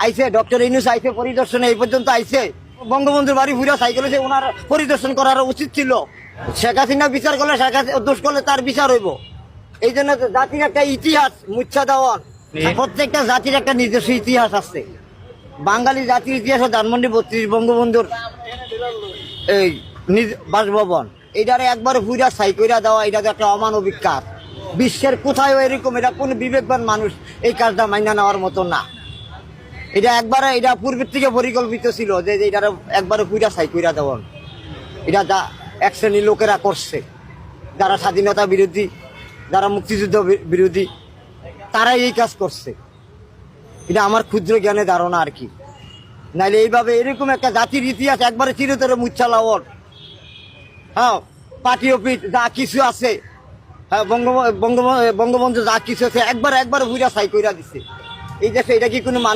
আইছে ডক্টর ইউনূস আইছে পরিদর্শনে, এই পর্যন্ত আইছে। বঙ্গবন্ধুর বাড়ি ঘুরে সাইকেল হয়েছে, ওনার পরিদর্শন করার উচিত ছিল। শেখ হাসিনা বিচার করলে, শেখ হাসিনা দোষ করলে তার বিচার হইব। এই জন্য জাতির একটা ইতিহাস মুচ্ছা দেওয়ার, প্রত্যেকটা জাতির একটা নিজস্ব ইতিহাস আছে। বাঙালি জাতির ইতিহাস ধানমন্ডি 32 বঙ্গবন্ধুর এই বাসভবন, এইটারে একবার ঘুরা সাই কইরা দেওয়া, এটা তো একটা অমানবিক কাজ। বিশ্বের কোথায় এরকম, এটা কোন বিবেকবান মানুষ এই কাজটা মাইনা নেওয়ার মতো না। এটা একবারে, এটা পূর্বের থেকে পরিকল্পিত ছিল যে এটারে একবারে ঘুরা সাই কইরা দেওয়া। এটা যা এক শ্রেণীর লোকেরা করছে, যারা স্বাধীনতা বিরোধী, যারা মুক্তিযুদ্ধ বিরোধী, তারাই এই কাজ করছে। এটা আমার ক্ষুদ্র জ্ঞানে ধারণা আর কি। নাইলে এইভাবে এরকম একটা জাতির ইতিহাস একবারে চিরতরে মুচ্ছা লাওয়ার। হ্যাঁ, পার্টি অফিস যা কিছু আছে, হ্যাঁ, বঙ্গবন্ধু যা কিছু আছে একবার ঘুরা সাই কইরা দিছে। এই দেশে এটা কি কোনো মানুষ